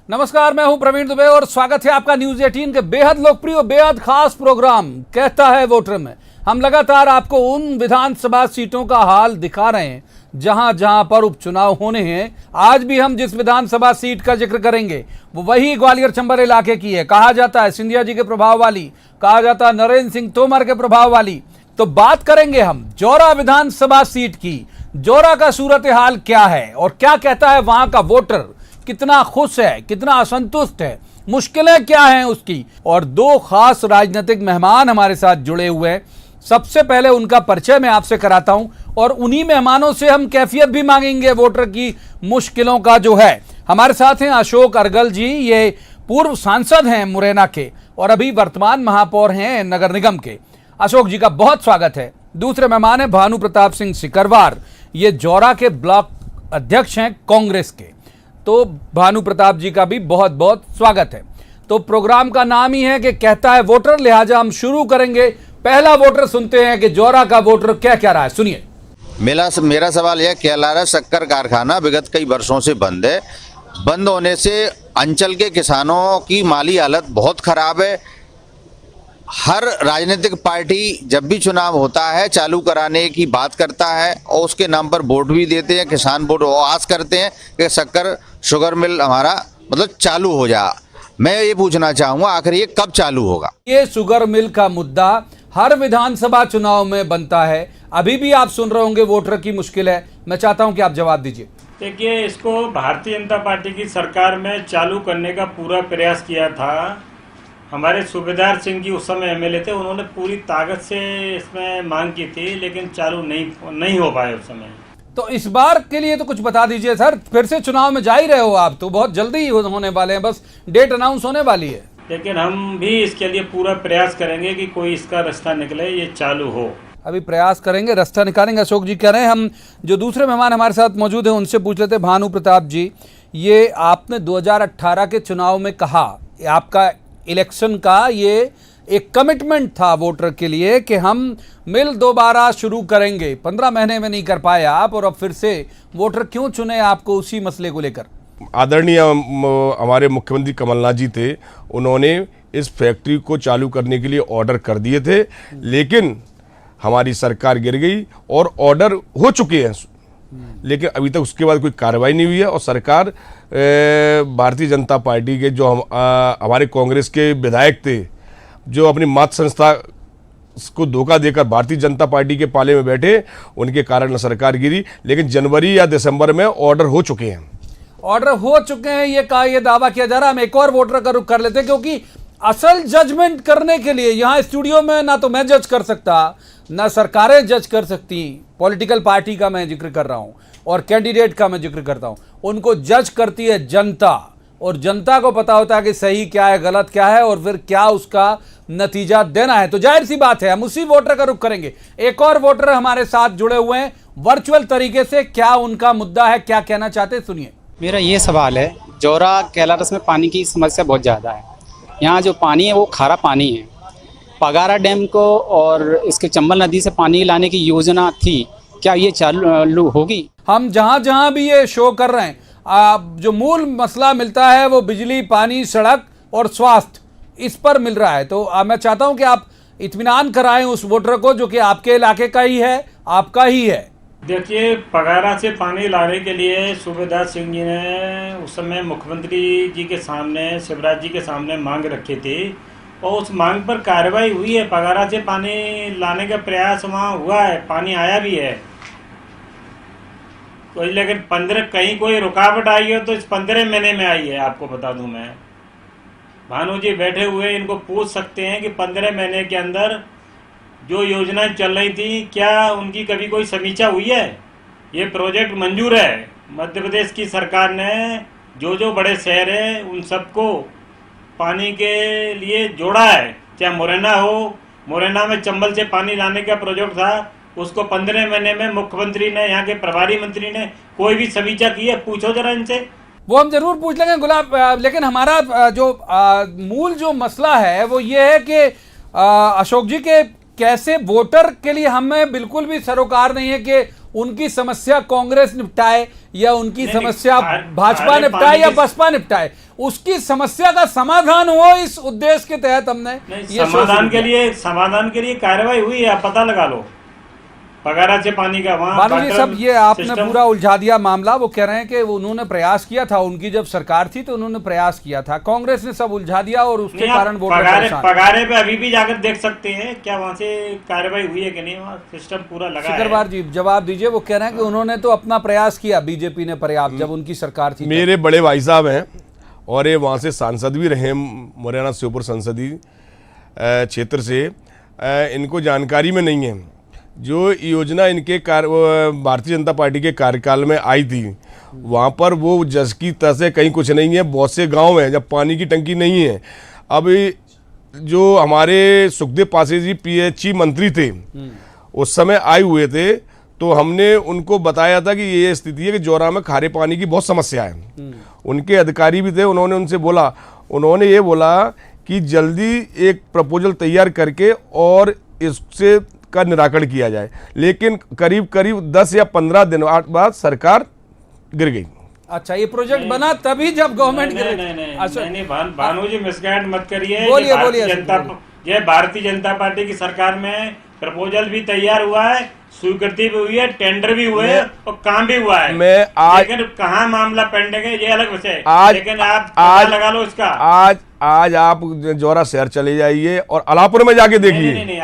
नमस्कार, मैं हूं प्रवीण दुबे और स्वागत है आपका न्यूज 18 के बेहद लोकप्रिय बेहद खास प्रोग्राम कहता है वोटर में। हम लगातार आपको उन विधानसभा सीटों का हाल दिखा रहे हैं जहां जहां पर उपचुनाव होने हैं। आज भी हम जिस विधानसभा सीट का जिक्र करेंगे वो वही ग्वालियर चंबल इलाके की है। कहा जाता है सिंधिया जी के प्रभाव वाली, कहा जाता है नरेंद्र सिंह तोमर के प्रभाव वाली। तो बात करेंगे हम जौरा विधानसभा सीट की। जौरा का सूरत हाल क्या है और क्या कहता है वहां का वोटर, कितना खुश है, कितना असंतुष्ट है, मुश्किलें क्या हैं उसकी। और दो खास राजनीतिक मेहमान हमारे साथ जुड़े हुए हैं। सबसे पहले उनका परिचय मैं आपसे कराता हूं और उन्हीं मेहमानों से हम कैफियत भी मांगेंगे वोटर की मुश्किलों का जो है। हमारे साथ हैं अशोक अर्गल जी, ये पूर्व सांसद हैं मुरैना के और अभी वर्तमान महापौर हैं नगर निगम के। अशोक जी का बहुत स्वागत है। दूसरे मेहमान है भानु प्रताप सिंह सिकरवार, ये जौरा के ब्लॉक अध्यक्ष हैं कांग्रेस के। तो भानु प्रताप जी का भी बहुत बहुत स्वागत है। तो प्रोग्राम का नाम ही है कि कहता है वोटर, लिहाजा हम शुरू करेंगे। पहला वोटर सुनते हैं कि जौरा का वोटर क्या कह रहा है, सुनिए। मेरा सवाल यह कहलारा शक्कर कारखाना विगत कई वर्षों से बंद है। बंद होने से अंचल के किसानों की माली हालत बहुत खराब है। हर राजनीतिक पार्टी जब भी चुनाव होता है चालू कराने की बात करता है और उसके नाम पर वोट भी देते हैं। किसान वोट आस करते हैं कि शक्कर शुगर मिल हमारा मतलब चालू हो जाए। मैं ये पूछना चाहूँगा आखिर ये कब चालू होगा? ये शुगर मिल का मुद्दा हर विधानसभा चुनाव में बनता है। अभी भी आप सुन रहे होंगे वोटर की मुश्किल है। मैं चाहता हूं कि आप जवाब दीजिए। देखिए, इसको भारतीय जनता पार्टी की सरकार में चालू करने का पूरा प्रयास किया था। हमारे सूबेदार सिंह जी उस समय एमएलए थे, उन्होंने पूरी ताकत से इसमें मांग की थी, लेकिन चालू नहीं हो पाए उस समय। तो इस बार के लिए तो कुछ बता दीजिए सर। फिर से चुनाव में जा ही रहे हो आप, तो बहुत जल्दी ही होने वाले हैं, बस डेट अनाउंस होने वाली है। लेकिन हम भी इसके लिए पूरा प्रयास करेंगे कि कोई इसका रास्ता निकले, ये चालू हो। अभी प्रयास करेंगे, रास्ता निकालेंगे। अशोक जी कह रहे हैं। हम जो दूसरे मेहमान हमारे साथ मौजूद हैं उनसे पूछ लेते हैं। भानु प्रताप जी, ये आपने 2018 के चुनाव में कहा, आपका इलेक्शन का ये एक कमिटमेंट था वोटर के लिए कि हम मिल दोबारा शुरू करेंगे। 15 महीने में नहीं कर पाए आप, और अब फिर से वोटर क्यों चुने आपको उसी मसले को लेकर? आदरणीय हमारे मुख्यमंत्री कमलनाथ जी थे, उन्होंने इस फैक्ट्री को चालू करने के लिए ऑर्डर कर दिए थे, लेकिन हमारी सरकार गिर गई और ऑर्डर हो चुके हैं, लेकिन अभी तक उसके बाद कोई कार्रवाई नहीं हुई है। और सरकार भारतीय जनता पार्टी के जो हमारे कांग्रेस के विधायक थे, जो अपनी मातृ संस्था को धोखा देकर भारतीय जनता पार्टी के पाले में बैठे, उनके कारण सरकार गिरी। लेकिन जनवरी या दिसंबर में ऑर्डर हो चुके हैं। ऑर्डर हो चुके हैं ये दावा किया जा रहा है। हम एक और वोटर का रुख कर लेते हैं, क्योंकि असल जजमेंट करने के लिए यहाँ स्टूडियो में ना तो मैं जज कर सकता, ना सरकारें जज कर सकती। पॉलिटिकल पार्टी का मैं जिक्र कर रहा हूँ और कैंडिडेट का मैं जिक्र करता हूँ। उनको जज करती है जनता, और जनता को पता होता है कि सही क्या है, गलत क्या है, और फिर क्या उसका नतीजा देना है। तो जाहिर सी बात है हम उसी वोटर का रुख करेंगे। एक और वोटर हमारे साथ जुड़े हुए हैं वर्चुअल तरीके से। क्या उनका मुद्दा है, क्या कहना चाहते हैं, सुनिए। मेरा ये सवाल है, जौरा कैलारस में पानी की समस्या बहुत ज़्यादा है। यहाँ जो पानी है वो खारा पानी है। पगारा डैम को और इसके चंबल नदी से पानी लाने की योजना थी, क्या ये चालू होगी? हम जहाँ जहाँ भी ये शो कर रहे हैं, जो मूल मसला मिलता है वो बिजली, पानी, सड़क और स्वास्थ्य, इस पर मिल रहा है। तो मैं चाहता हूँ कि आप इत्मीनान कराएं उस वोटर को जो कि आपके इलाके का ही है, आपका ही है। देखिए, पगारा से पानी लाने के लिए सूबेदार सिंह जी ने उस समय मुख्यमंत्री जी के सामने, शिवराज जी के सामने मांग रखी थी और उस मांग पर कार्रवाई हुई है। पगारा से पानी लाने का प्रयास वहाँ हुआ है, पानी आया भी है कोई, लेकिन 15 कहीं कोई रुकावट आई है तो इस 15 महीने में आई है। आपको बता दूं मैं, भानु जी बैठे हुए, इनको पूछ सकते हैं कि 15 महीने के अंदर जो योजनाएं चल रही थी क्या उनकी कभी कोई समीक्षा हुई है? ये प्रोजेक्ट मंजूर है। मध्य प्रदेश की सरकार ने जो बड़े शहर हैं उन सबको पानी के लिए जोड़ा है। चाहे मुरैना हो, मुरैना में चंबल से पानी लाने का प्रोजेक्ट था, उसको 15 महीने में मुख्यमंत्री ने, यहाँ के प्रभारी मंत्री ने कोई भी समीक्षा की है? पूछो जरा इनसे। वो हम जरूर पूछ लेंगे गुलाब, लेकिन हमारा जो मूल जो मसला है वो ये है कि अशोक जी के कैसे वोटर के लिए हमें बिल्कुल भी सरोकार नहीं है कि उनकी समस्या कांग्रेस निपटाए या उनकी नहीं, समस्या भाजपा खारे निपटाए पानी या की- बसपा निपटाए, उसकी समस्या का समाधान हो, इस उद्देश्य के तहत हमने नहीं, ये शो समाधान शुरू के किया। लिए कार्रवाई हुई है, आप पता लगा लो। पगारा से पानी का वहाँ बानू जी सब ये आपने सिस्टम- पूरा उलझा दिया मामला। वो कह रहे हैं कि उन्होंने प्रयास किया था, उनकी जब सरकार थी तो उन्होंने प्रयास किया था, कांग्रेस ने सब उलझा दिया और उसके नहीं, आप कारण वोटर परेशान। पगारे पे अभी भी जाकर देख सकते हैं क्या वहाँ से कार्रवाई हुई है कि नहीं, वहाँ सिस्टम पूरा लगा है। सिकरवार जी जवाब दीजिए। वो कह रहे हैं कि उन्होंने तो अपना प्रयास किया, बीजेपी ने पर्याप्त, जब उनकी सरकार थी तब। मेरे बड़े भाई साहब हैं और ये वहाँ से सांसद भी रहे, मुरैना श्योपुर संसदीय क्षेत्र से। इनको जानकारी में नहीं है जो योजना इनके भारतीय जनता पार्टी के कार्यकाल में आई थी, वहाँ पर वो जस की तसे कहीं कुछ नहीं है। बहुत से गांव हैं जब पानी की टंकी नहीं है। अब जो हमारे सुखदेव पासे जी पीएचई मंत्री थे, उस समय आए हुए थे, तो हमने उनको बताया था कि ये स्थिति है कि जौरा में खारे पानी की बहुत समस्या है। उनके अधिकारी भी थे, उन्होंने उनसे बोला, उन्होंने ये बोला कि जल्दी एक प्रपोजल तैयार करके और इससे का निराकरण किया जाए। लेकिन करीब करीब 10 या 15 दिन बाद सरकार गिर गई। अच्छा, ये प्रोजेक्ट बना तभी जब गवर्नमेंट नहीं, भानु जी मिसगाइड मत करिए। बोलिए, ये बोलिए, ये भारतीय जनता पार्टी की सरकार में प्रपोजल भी तैयार हुआ है, स्वीकृति भी हुई है, टेंडर भी हुए हैं और काम भी हुआ है। मैं आज लेकिन कहाँ मामला पेंडिंग है ये अलग विषय है। आज लेकिन आप पता लगा लो इसका। आज आप जौरा शहर चले जाइए और अलापुर में जाके देखिए। नहीं,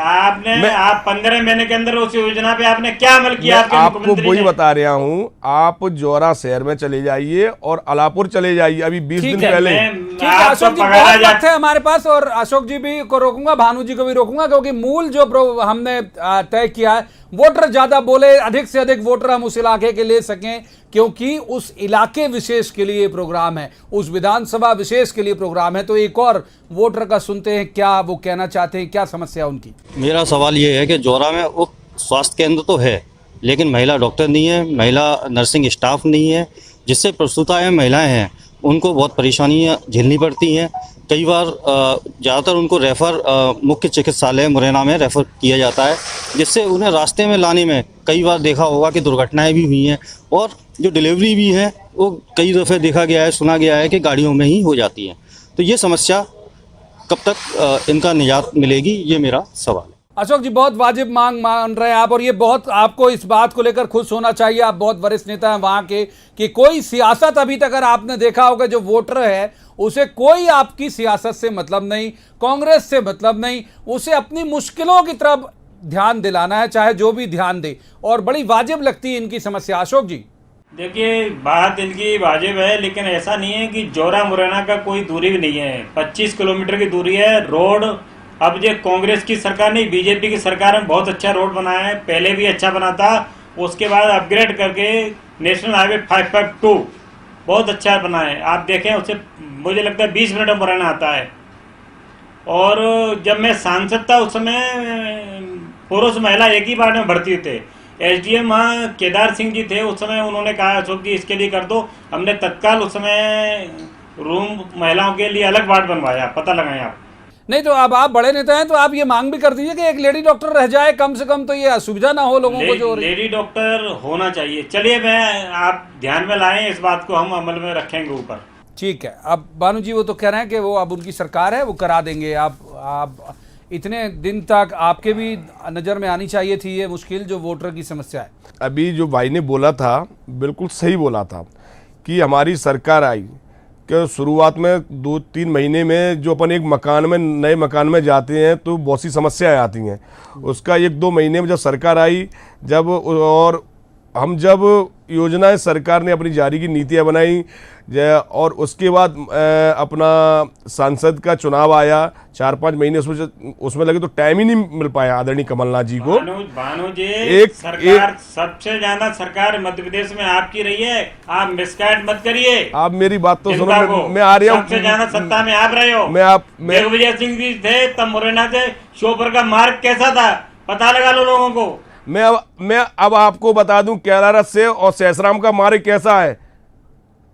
आप 15 महीने के अंदर उस योजना पे आपने क्या अमल किया? आपके आपको मुख्यमंत्री वही ने? बता रहा हूँ, आप जौरा शहर में चले जाइए और अलापुर चले जाइए। अभी 20 दिन ठीक है, पहले ठीक है अशोक जी, बहुत वक्त है हमारे पास और अशोक जी भी को रोकूंगा, भानु जी को भी रोकूंगा, क्योंकि मूल जो हमने तय किया है, वोटर ज्यादा बोले, अधिक से अधिक वोटर हम उस इलाके के ले सकें, क्योंकि उस इलाके विशेष के लिए प्रोग्राम है, उस विधानसभा विशेष के लिए प्रोग्राम है। तो एक और वोटर का सुनते हैं क्या वो कहना चाहते हैं, क्या समस्या उनकी। मेरा सवाल ये है कि जौरा में उप स्वास्थ्य केंद्र तो है, लेकिन महिला डॉक्टर नहीं है, महिला नर्सिंग स्टाफ नहीं है, जिससे प्रसूताएं महिलाएं हैं उनको बहुत परेशानियां झेलनी पड़ती हैं। कई बार ज़्यादातर उनको रेफ़र मुख्य चिकित्सालय मुरैना में रेफ़र किया जाता है, जिससे उन्हें रास्ते में लाने में कई बार देखा होगा कि दुर्घटनाएं भी हुई हैं और जो डिलीवरी भी है वो कई दफ़े देखा गया है, सुना गया है कि गाड़ियों में ही हो जाती है। तो ये समस्या कब तक इनका निजात मिलेगी, ये मेरा सवाल है। अशोक जी बहुत वाजिब मांग मान रहे हैं आप, और ये बहुत आपको इस बात को लेकर खुश होना चाहिए, आप बहुत वरिष्ठ नेता हैं वहाँ के, कि कोई सियासत अभी तक अगर आपने देखा होगा, जो वोटर है उसे कोई आपकी सियासत से मतलब नहीं, कांग्रेस से मतलब नहीं, उसे अपनी मुश्किलों की तरफ ध्यान दिलाना है, चाहे जो भी ध्यान दे, और बड़ी वाजिब लगती है इनकी समस्या। अशोक जी देखिए बात इनकी वाजिब है, लेकिन ऐसा नहीं है कि जौरा मुरैना का कोई दूरी भी नहीं है, 25 किलोमीटर की दूरी है। रोड अब जो कांग्रेस की सरकार नहीं, बीजेपी की सरकार में बहुत अच्छा रोड बनाया है, पहले भी अच्छा बना था, उसके बाद अपग्रेड करके नेशनल हाईवे 552 बहुत अच्छा बना है। आप देखें उससे मुझे लगता है 20 मिनट में मुरैना आता है। और जब मैं सांसद था उस समय पुरुष महिला एक ही वार्ड में भर्ती थे। एसडीएम वहाँ केदार सिंह जी थे, उस समय उन्होंने कहा अशोक जी इसके लिए कर दो, हमने तत्काल उस समय रूम महिलाओं के लिए अलग वार्ड बनवाया, पता लगाएं आप। नहीं तो अब आप बड़े नेता हैं तो आप ये मांग भी कर दीजिए कि एक लेडी डॉक्टर रह जाए कम से कम, तो ये असुविधा ना हो लोगों को जो हो रही है। लेडी डॉक्टर होना चाहिए। चलिए मैं आप ध्यान में लाएं, इस बात को हम अमल में रखेंगे ऊपर। ठीक है। अब भानु जी वो तो कह रहे हैं कि वो अब उनकी सरकार है, वो करा देंगे। आप इतने दिन तक आपके भी नज़र में आनी चाहिए थी ये मुश्किल जो वोटर की समस्या है। अभी जो भाई ने बोला था बिल्कुल सही बोला था कि हमारी सरकार आई कि शुरुआत में 2-3 महीने में जो अपन एक मकान में नए मकान में जाते हैं तो बहुत सी समस्याएं आती हैं। उसका 1-2 महीने में जब सरकार आई, जब और हम जब योजनाएं सरकार ने अपनी जारी की नीतियां बनाई, और उसके बाद अपना सांसद का चुनाव आया, 4-5 महीने उसमें लगे तो टाइम ही नहीं मिल पाया आदरणीय कमलनाथ जी को। भानु जी सरकार सबसे ज्यादा सरकार मध्य प्रदेश में आपकी रही है, आप मिसगाइड मत करिए। आप मेरी बात तो सुनो, मैं आ रहा हूँ। सबसे ज्यादा सत्ता में आप रहे हो। मैं दिग्विजय सिंह जी थे तब मुरैना से श्योपुर का मार्ग कैसा था पता लगा लो लोगों को। मैं अब आपको बता दूं कैलारस से और सहसराम का मार्ग कैसा है।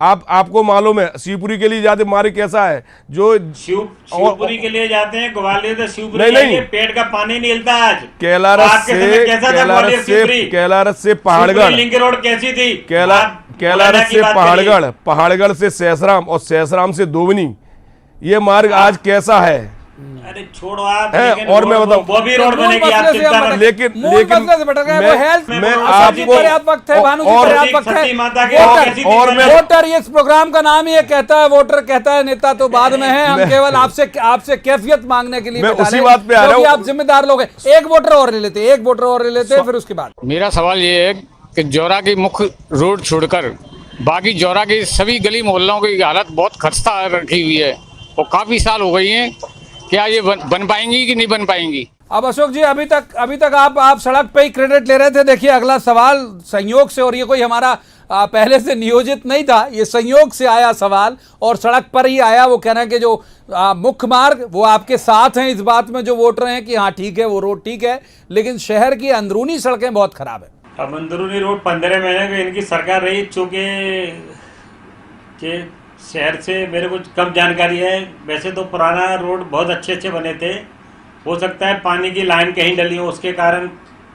आपको मालूम है शिवपुरी के लिए जाते मार्ग कैसा है, जो शिवपुरी के लिए जाते हैं, ग्वालियर से शिवपुरी नहीं, जाएंगे, पेट का पानी नहीं हिलता आज। कैलारस आपके समय कैसा था ग्वालियर शिवपुरी? कैलारस से पहाड़गढ़, लिंक रोड कैसी थी? कैलारस से पहाड़गढ़ से सैसराम और सैसराम से दोवनी, ये मार्ग आज कैसा है? अरे छोड़ो आप, और मैं बताऊं, वो भी रोड बनेगी, आप चिंता मत। लेकिन मैं आपको और वोटर, ये इस प्रोग्राम का नाम ही ये कहता है, वोटर कहता है, नेता तो बाद में है। हम केवल आपसे कैफियत मांगने के लिए मैं उसी बात पे आ रहा हूं। आप जिम्मेदार लोग हैं। एक वोटर और ले लेते, फिर उसके बाद मेरा सवाल ये है कि जौरा की मुख्य रोड छोड़कर बाकी जौरा की सभी गली मोहल्लों की हालत बहुत खस्ता रखी हुई है और काफी साल हो गई हैं। क्या ये बन पाएंगी कि नहीं बन पाएंगी? अब अशोक जी, अभी तक आप सड़क पे ही क्रेडिट ले रहे थे। देखिए, अगला सवाल संयोग से, और ये कोई हमारा पहले से नियोजित नहीं था, ये संयोग से आया सवाल और सड़क पर ही आया। वो कह रहे हैं कि जो मुख्य मार्ग वो आपके साथ हैं इस बात में, जो वोट रहे हैं कि हाँ ठीक है, वो रोड ठीक है, लेकिन शहर की अंदरूनी सड़कें बहुत खराब है। अब अंदरूनी रोड 15 महीने में इनकी सरकार रही, चूंकि शहर से मेरे को कम जानकारी है। वैसे तो पुराना रोड बहुत अच्छे बने थे, हो सकता है पानी की लाइन कहीं डली हो, उसके कारण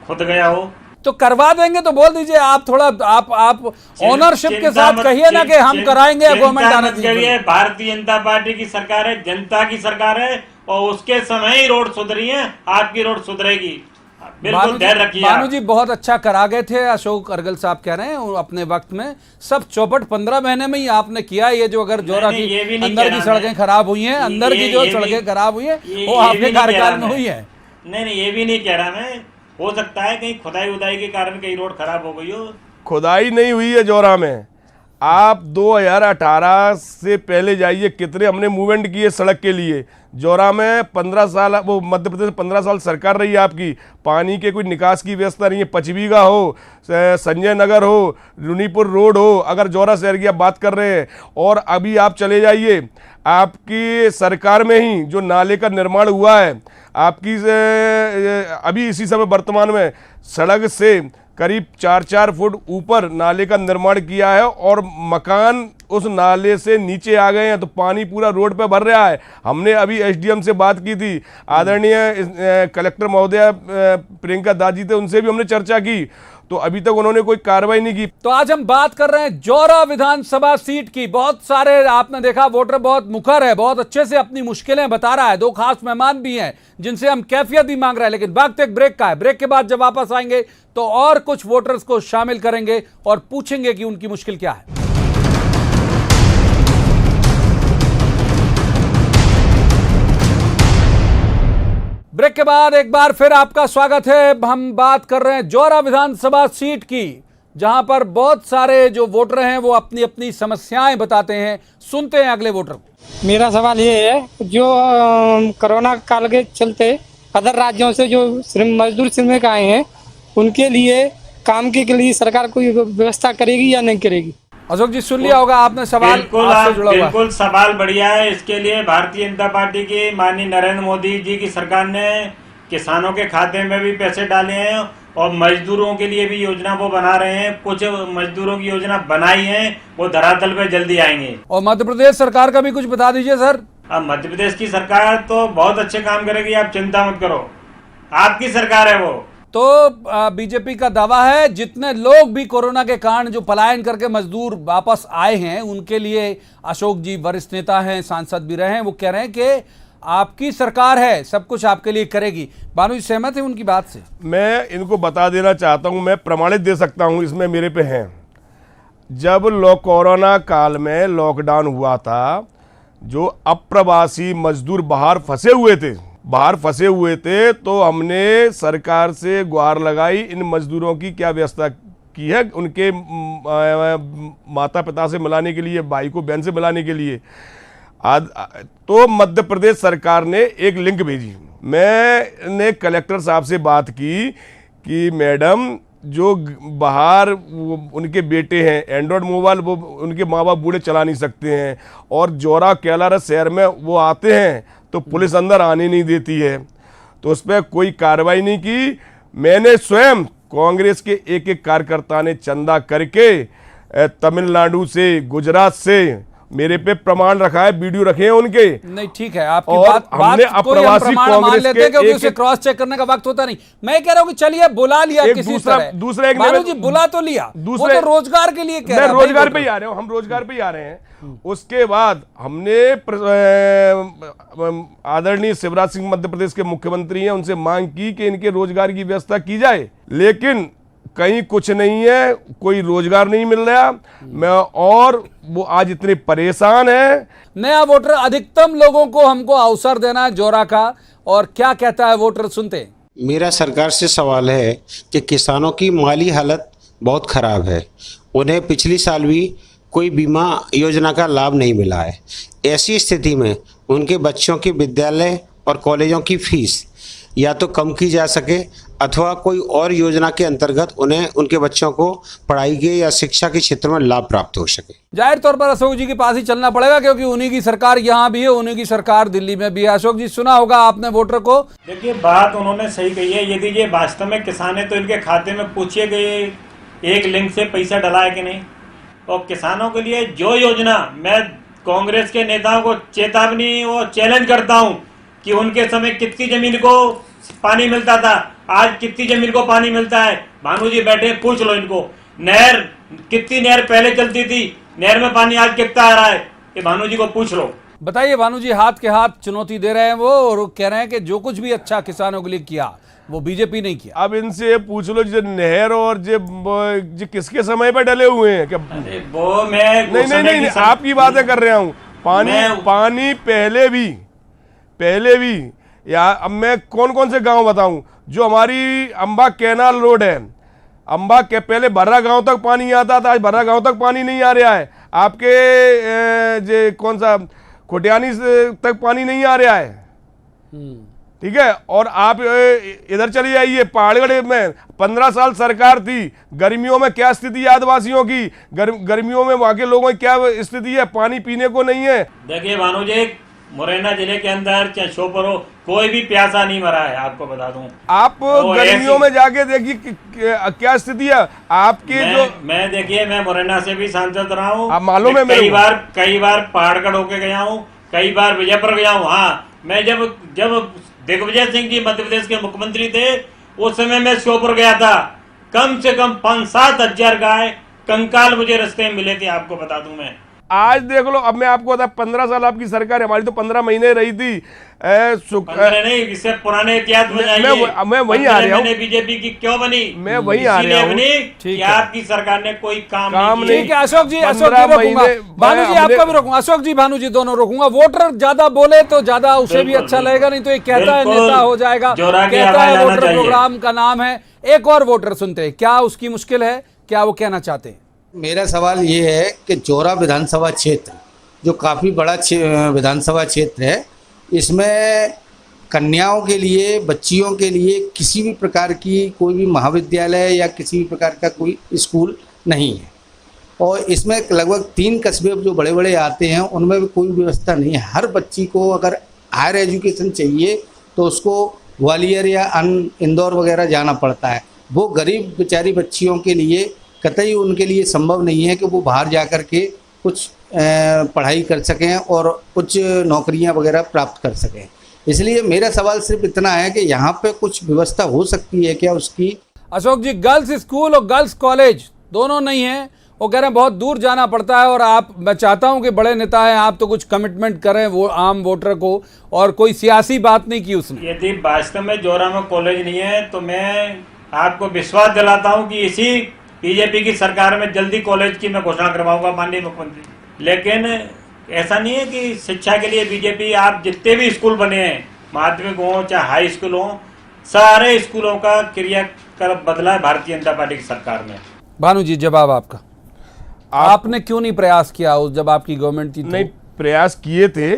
खुद गया हो। तो करवा देंगे तो बोल दीजिए। आप थोड़ा आप ओनरशिप के साथ कहिए ना कि हम कराएंगे, गवर्नमेंट आना चाहिए। भारतीय जनता पार्टी की सरकार है, जनता की सरकार है, और उसके समय ही रोड सुधरी है। आपकी रोड सुधरेगी, बिल्कुल धैर्य रखिए। भानु जी बहुत अच्छा करा गए थे, अशोक अर्गल साहब कह रहे हैं अपने वक्त में सब चौपट 15 महीने में ही आपने किया। ये जो अगर जौरा की अंदर की सड़कें खराब हुई हैं, अंदर की जो सड़कें खराब हुई है वो आपके कार्यकाल में हुई है। नहीं, ये भी नहीं कह रहा मैं। हो सकता है कहीं खुदाई उदाई के कारण कहीं रोड खराब हो गई हो। खुदाई नहीं हुई है जौरा में। आप 2018 से पहले जाइए, कितने हमने मूवमेंट किए सड़क के लिए। जौरा में 15 साल, वो मध्य प्रदेश 15 साल सरकार रही है आपकी, पानी के कोई निकास की व्यवस्था नहीं है। पचबीघा हो, संजय नगर हो, लुनीपुर रोड हो, अगर जौरा शहर की आप बात कर रहे हैं। और अभी आप चले जाइए, आपकी सरकार में ही जो नाले का निर्माण हुआ है, आपकी अभी इसी समय वर्तमान में सड़क से करीब 4-4 फुट ऊपर नाले का निर्माण किया है और मकान उस नाले से नीचे आ गए हैं, तो पानी पूरा रोड पे भर रहा है। हमने अभी एसडीएम से बात की थी, आदरणीय कलेक्टर महोदया प्रियंका दास जी थे, उनसे भी हमने चर्चा की, तो अभी तक उन्होंने कोई कार्रवाई नहीं की। तो आज हम बात कर रहे हैं जौरा विधानसभा सीट की। बहुत सारे आपने देखा वोटर बहुत मुखर है, बहुत अच्छे से अपनी मुश्किलें बता रहा है। 2 खास मेहमान भी हैं जिनसे हम कैफियत भी मांग रहे हैं, लेकिन वक्त एक ब्रेक का है। ब्रेक के बाद जब वापस आएंगे तो और कुछ वोटर्स को शामिल करेंगे और पूछेंगे कि उनकी मुश्किल क्या है। ब्रेक के बाद एक बार फिर आपका स्वागत है। हम बात कर रहे हैं जौरा विधानसभा सीट की, जहां पर बहुत सारे जो वोटर हैं वो अपनी अपनी समस्याएं बताते हैं। सुनते हैं अगले वोटर को। मेरा सवाल ये है, जो कोरोना काल के चलते अदर राज्यों से जो मजदूर श्रमिक आए हैं, उनके लिए काम के लिए सरकार कोई व्यवस्था करेगी या नहीं करेगी? अशोक जी सुन लिया होगा आपने सवाल, बिल्कुल सवाल बढ़िया है। इसके लिए भारतीय जनता पार्टी की माननीय नरेंद्र मोदी जी की सरकार ने किसानों के खाते में भी पैसे डाले हैं और मजदूरों के लिए भी योजना वो बना रहे हैं। कुछ मजदूरों की योजना बनाई है, वो धरातल पे जल्दी आएंगे। और मध्य प्रदेश सरकार का भी कुछ बता दीजिए सर। अब मध्य प्रदेश की सरकार तो बहुत अच्छे काम करेगी, आप चिंता मत करो, आपकी सरकार है वो। तो बीजेपी का दावा है जितने लोग भी कोरोना के कारण जो पलायन करके मजदूर वापस आए हैं, उनके लिए अशोक जी वरिष्ठ नेता हैं, सांसद भी रहे हैं, वो कह रहे हैं कि आपकी सरकार है, सब कुछ आपके लिए करेगी। भानु जी सहमत है उनकी बात से? मैं इनको बता देना चाहता हूं, मैं प्रमाणित दे सकता हूं, इसमें मेरे पे हैं। जब कोरोना काल में लॉकडाउन हुआ था, जो अप्रवासी मजदूर बाहर फंसे हुए थे, तो हमने सरकार से गुहार लगाई, इन मजदूरों की क्या व्यवस्था की है, उनके माता पिता से मिलाने के लिए, भाई को बहन से मिलाने के लिए। तो मध्य प्रदेश सरकार ने एक लिंक भेजी। मैंने कलेक्टर साहब से बात की कि मैडम, जो बाहर उनके बेटे हैं, एंड्रॉयड मोबाइल वो उनके माँ बाप बूढ़े चला नहीं सकते हैं, और जौरा कैलारस शहर में वो आते हैं तो पुलिस अंदर आने नहीं देती है, तो उस पर कोई कार्रवाई नहीं की। मैंने स्वयं, कांग्रेस के एक कार्यकर्ता ने चंदा करके तमिलनाडु से, गुजरात से मेरे पे प्रमाण रखा है, वीडियो रखे हैं उनके। नहीं ठीक है, आपकी और बात हमने कोई हम अप्रवासी प्रमाण मान कांग्रेस लेते के हैं क्योंकि एक- उसे क्रॉस चेक करने का वक्त होता नहीं। मैं कह रहा हूँ कि चलिए बुला लिया एक किसी दूसरा तरह, एक भानु जी बुला तो लिया, वो तो रोजगार के लिए कह रहा मैं है भाई, रोजगार वो पे तो- ही आ रहे हो, हम रोजगार पे ही आ रहे हैं। उसके बाद हमने आदरणीय शिवराज सिंह मध्य प्रदेश के मुख्यमंत्री हैं, उनसे मांग की कि इनके रोजगार की व्यवस्था की जाए, लेकिन कहीं कुछ नहीं है, कोई रोजगार नहीं मिल रहा। मैं और वो आज इतने परेशान है। नया वोटर अधिकतम लोगों को हमको अवसर देना है जोरा का, और क्या कहता है वोटर सुनते हैं। मेरा सरकार से सवाल है कि किसानों की माली हालत बहुत ख़राब है, उन्हें पिछली साल भी कोई बीमा योजना का लाभ नहीं मिला है। ऐसी स्थिति में उनके बच्चों के विद्यालय और कॉलेजों की फीस या तो कम की जा सके अथवा कोई और योजना के अंतर्गत उन्हें उनके बच्चों को पढ़ाई के या शिक्षा के क्षेत्र में लाभ प्राप्त हो सके। जाहिर तौर पर अशोक जी के पास ही चलना पड़ेगा क्योंकि उन्हीं की सरकार यहाँ भी है, उन्हीं की सरकार दिल्ली में भी है। अशोक जी सुना होगा आपने वोटर को। देखिए बात उन्होंने सही कही है, यदि ये वास्तव में किसान है तो इनके खाते में पूछिए कि एक लिंक से पैसा डला है कि नहीं। और किसानों के लिए जो योजना, मैं कांग्रेस के नेताओं को चेतावनी और चैलेंज करता हूं कि उनके समय कितनी जमीन को पानी मिलता था, आज कितनी जमीन को पानी मिलता है। भानु जी बैठे, पूछ लो इनको। नहर, कितनी नहर पहले चलती थी, नहर में पानी आज कितना आ रहा है, ये भानु जी को पूछ लो। बताइए भानु जी, हाथ के हाथ चुनौती दे रहे हैं वो, और कह रहे हैं कि जो कुछ भी अच्छा किसानों के लिए किया वो बीजेपी नहीं किया। अब इनसे ये पूछ लो जो नहर और जो किसके समय पे डले हुए हैं क्या? वो मैं नहीं, आपकी बातें कर रहा हूँ। पानी पहले भी या अब मैं कौन कौन से गांव बताऊं जो हमारी अंबा कैनाल रोड है, अंबा के पहले भर्रा गांव तक पानी आता था, आज भर्रा गांव तक पानी नहीं आ रहा है। आपके जे कौन सा खोटियानी तक पानी नहीं आ रहा है, ठीक है। और आप इधर चले जाइए पहाड़गढ़ में 15 साल सरकार थी, गर्मियों में क्या स्थिति है आदिवासियों की, गर्मियों में वहां के लोगों की क्या स्थिति है, पानी पीने को नहीं है। देखिए भानु जी, मुरैना जिले के अंदर चाहे श्योपुर हो, कोई भी प्यासा नहीं मरा है, आपको बता दूं। आप गर्मियों में जाके देखिए क्या स्थिति है आपके। मैं देखिए, मैं मुरैना से भी सांसद रहा हूँ, आप मालूम है, कई बार पहाड़गढ़ होके गया हूँ, कई बार विजयपुर गया हूँ। हाँ, मैं जब दिग्विजय सिंह जी मध्य प्रदेश के मुख्यमंत्री थे, उस समय मैं श्योपुर गया था, कम से कम 5-7 हजार गाय कंकाल मुझे रास्ते में मिले थे, आपको बता दूं मैं। आज देख लो, अब मैं आपको बता 15 साल आपकी सरकार है, हमारी तो 15 महीने रही थी। 15 नहीं, इससे पुराने इतिहास में जाइए। मैं वही आ रहा हूँ, बीजेपी की क्यों बनी, मैं वही आ रहा हूँ कि आपकी सरकार ने कोई काम नहीं ठीक है अशोक जी रोकूंगा, भानु जी आपका भी रोकूंगा, अशोक जी भानु जी दोनों रोकूंगा। वोटर ज्यादा बोले तो ज्यादा उसे भी अच्छा लगेगा, नहीं तो ये कहता है नेता हो जाएगा, कहता है वोटर प्रोग्राम का नाम है। एक और वोटर सुनते हैं, क्या उसकी मुश्किल है, क्या वो कहना चाहते हैं। मेरा सवाल ये है कि जोरा विधानसभा क्षेत्र जो काफ़ी बड़ा विधानसभा क्षेत्र है, इसमें कन्याओं के लिए, बच्चियों के लिए किसी भी प्रकार की कोई भी महाविद्यालय या किसी भी प्रकार का कोई स्कूल नहीं है। और इसमें लगभग 3 कस्बे जो बड़े बड़े आते हैं उनमें भी कोई व्यवस्था नहीं है। हर बच्ची को अगर हायर एजुकेशन चाहिए तो उसको ग्वालियर या इंदौर वगैरह जाना पड़ता है। वो गरीब बेचारी बच्चियों के लिए कतई उनके लिए संभव नहीं है कि वो बाहर जा कर के कुछ पढ़ाई कर सकें और कुछ नौकरियां वगैरह प्राप्त कर सकें। इसलिए मेरा सवाल सिर्फ इतना है कि यहाँ पे कुछ व्यवस्था हो सकती है क्या उसकी। अशोक जी, गर्ल्स स्कूल और गर्ल्स कॉलेज दोनों नहीं है, वो कह रहे हैं बहुत दूर जाना पड़ता है। और आप, मैं चाहता हूं कि बड़े नेता हैं आप, तो कुछ कमिटमेंट करें वो आम वोटर को, और कोई सियासी बात नहीं की उसने। यदि वास्तव में जोरा में कॉलेज नहीं है तो मैं आपको विश्वास दिलाता हूँ कि इसी बीजेपी की सरकार में जल्दी कॉलेज की मैं घोषणा करवाऊंगा माननीय मुख्यमंत्री। लेकिन ऐसा नहीं है कि शिक्षा के लिए बीजेपी, आप जितने भी स्कूल बने हैं, माध्यमिक हो चाहे हाई स्कूल हो, सारे स्कूलों का क्रियाकलाप बदला है भारतीय जनता पार्टी की सरकार में। भानु जी जवाब आपका। आपने क्यों नहीं प्रयास किया उस जब आपकी गवर्नमेंट थी? नहीं, प्रयास किए थे,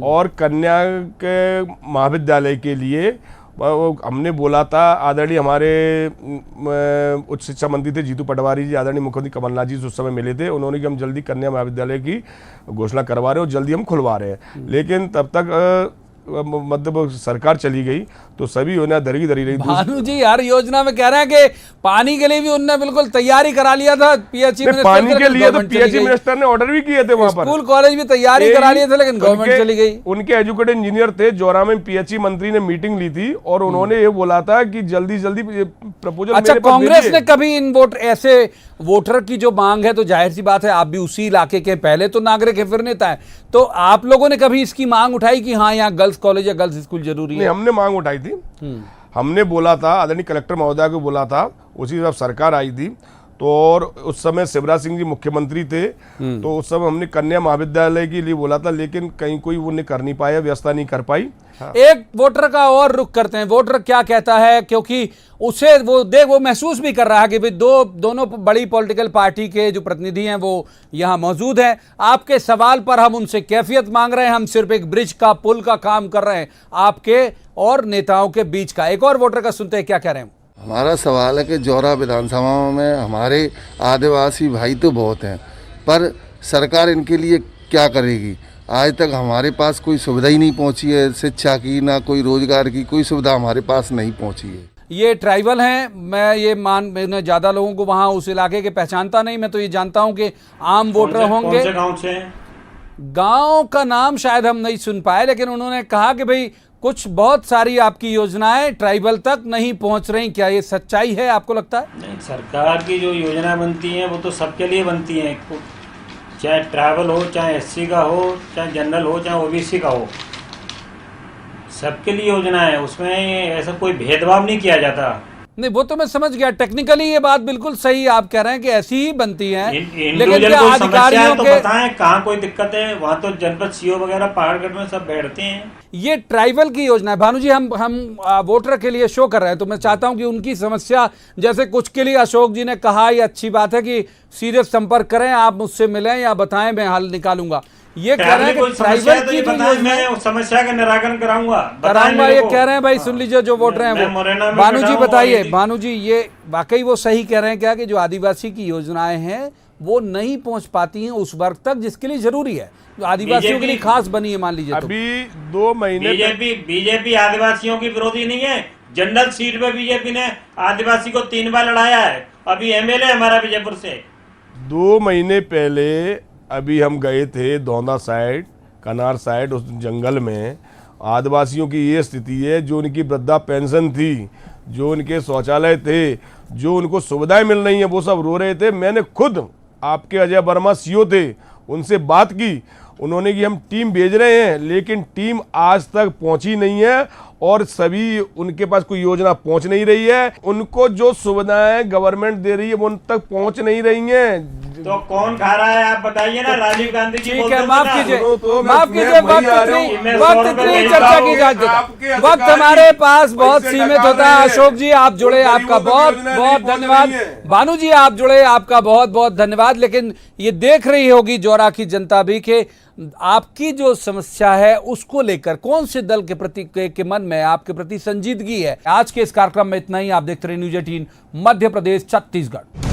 और कन्या के महाविद्यालय के लिए हमने बोला था। आदरणीय हमारे उच्च शिक्षा मंत्री थे जीतू पटवारी जी, आदरणीय मुख्यमंत्री कमलनाथ जी उस समय मिले थे, उन्होंने कि हम जल्दी कन्या महाविद्यालय की घोषणा करवा रहे हैं और जल्दी हम खुलवा रहे हैं। लेकिन तब तक मतलब सरकार चली गई तो सभी योजना धरी धरी रही। भानु जी हर योजना में कह रहे हैं कि पानी के लिए भी उनने बिल्कुल तैयारी करा लिया था। पीएचई मिनिस्टर पानी के लिए तो पीएचई मिनिस्टर ने ऑर्डर भी किए थे, वहां पर स्कूल कॉलेज भी तैयारी करा लिए थे, लेकिन गवर्नमेंट चली गई। उनके एजुकेटेड इंजीनियर थे, जोरा में पीएचई मंत्री ने मीटिंग ली थी और उन्होंने ये बोला था कि जल्दी जल्दी प्रपोजल। अच्छा, कांग्रेस ने कभी इन ऐसे वोटर की जो मांग है, तो जाहिर सी बात है आप भी उसी इलाके के पहले तो नागरिक है फिर नेता है, तो आप लोगों ने कभी इसकी मांग उठाई कि हाँ यहाँ गर्ल्स कॉलेज या गर्ल्स स्कूल जरूरी है? नहीं, हमने मांग उठाई थी। हमने बोला था, आदरणीय कलेक्टर महोदय को बोला था, उसी जब सरकार आई थी तो, और उस समय शिवराज सिंह जी मुख्यमंत्री थे, तो उस समय हमने कन्या महाविद्यालय के लिए बोला था, लेकिन कहीं कोई वो नहीं कर नहीं पाया, व्यवस्था नहीं कर पाई। हाँ। एक वोटर का और रुख करते हैं, वोटर क्या कहता है, क्योंकि उसे वो महसूस भी कर रहा है कि भाई दोनों बड़ी पॉलिटिकल पार्टी के जो प्रतिनिधि हैं वो यहाँ मौजूद हैं। आपके सवाल पर हम उनसे कैफियत मांग रहे हैं, हम सिर्फ एक ब्रिज का, पुल का काम कर रहे हैं आपके और नेताओं के बीच का। एक और वोटर का सुनते हैं क्या कह रहे हैं। हमारा सवाल है कि जौरा विधानसभा में हमारे आदिवासी भाई तो बहुत हैं, पर सरकार इनके लिए क्या करेगी? आज तक हमारे पास कोई सुविधा ही नहीं पहुंची है, शिक्षा की ना कोई रोजगार की कोई सुविधा हमारे पास नहीं पहुंची है। ये ट्राइबल हैं, मैंने ज़्यादा लोगों को वहाँ उस इलाके के पहचानता नहीं, मैं तो ये जानता हूँ कि आम वोटर होंगे। गाँव से? गाँव का नाम शायद हम नहीं सुन पाए, लेकिन उन्होंने कहा कि भाई कुछ बहुत सारी आपकी योजनाएं ट्राइबल तक नहीं पहुंच रही। क्या ये सच्चाई है आपको लगता है? नहीं, सरकार की जो योजना बनती है वो तो सबके लिए बनती है, चाहे ट्राइबल हो, चाहे एससी का हो, चाहे जनरल हो, चाहे ओबीसी का हो, सबके लिए योजना है, उसमें ऐसा कोई भेदभाव नहीं किया जाता। नहीं, वो तो मैं समझ गया, टेक्निकली ये बात बिल्कुल सही आप कह रहे हैं कि ऐसी ही बनती है, लेकिन क्या अधिकारियों तो के बताएं कहाँ कोई दिक्कत है? वहाँ तो जनपद सीओ वगैरह पहाड़गढ़ में सब बैठते हैं। ये ट्राइबल की योजना है भानु जी, हम वोटर के लिए शो कर रहे हैं, तो मैं चाहता हूं कि उनकी समस्या, जैसे कुछ के लिए अशोक जी ने कहा, ये अच्छी बात है कि सीधे संपर्क करें, आप मुझसे मिलें या बताएं, मैं हल निकालूंगा। ये कह रहे हैं कि ट्राइबल की जो योजना है उस समस्या का निराकरण कराऊंगा, ये कह रहे हैं भाई, सुन लीजिए जो वोटर हैं वो। भानु जी बताइए, भानु जी ये वाकई वो सही कह रहे हैं क्या कि जो आदिवासी की योजनाएं हैं वो नहीं पहुंच पाती हैं उस वर्ग तक जिसके लिए जरूरी है, जो आदिवासियों के लिए खास बनी है? मान लीजिए अभी 2 महीने बीजेपी आदिवासियों की विरोधी नहीं है। जनरल सीट पे बीजेपी ने आदिवासी को 3 बार लड़ाया है, अभी एमएलए हमारा विजयपुर से। 2 महीने पहले अभी हम गए थे धौंदा साइड, कनार साइड, उस जंगल में आदिवासियों की ये स्थिति है, जो उनकी वृद्धा पेंशन थी, जो उनके शौचालय थे, जो उनको सुविधाएं मिल रही हैं, वो सब रो रहे थे। मैंने खुद, आपके अजय वर्मा सीओ थे, उनसे बात की, उन्होंने कि हम टीम भेज रहे हैं, लेकिन टीम आज तक पहुंची नहीं है और सभी उनके पास कोई योजना पहुंच नहीं रही है। उनको जो सुविधाएं गवर्नमेंट दे रही है वो उन तक पहुंच नहीं रही हैं। तो कौन खा रहा है आप बताइए ना? राजीव गांधी जी ठीक है, माफ कीजिए, वक्त इतनी चर्चा की जाती, वक्त हमारे पास बहुत सीमित होता है। अशोक जी आप जुड़े, आपका बहुत बहुत धन्यवाद। भानु जी आप जुड़े, आपका बहुत बहुत धन्यवाद। लेकिन ये देख रही होगी जौरा की जनता भी कि आपकी जो समस्या है उसको लेकर कौन से दल के प्रति के मन में आपके प्रति संजीदगी है। आज के इस कार्यक्रम में इतना ही। आप देखते रहे न्यूज़ 18 मध्य प्रदेश छत्तीसगढ़।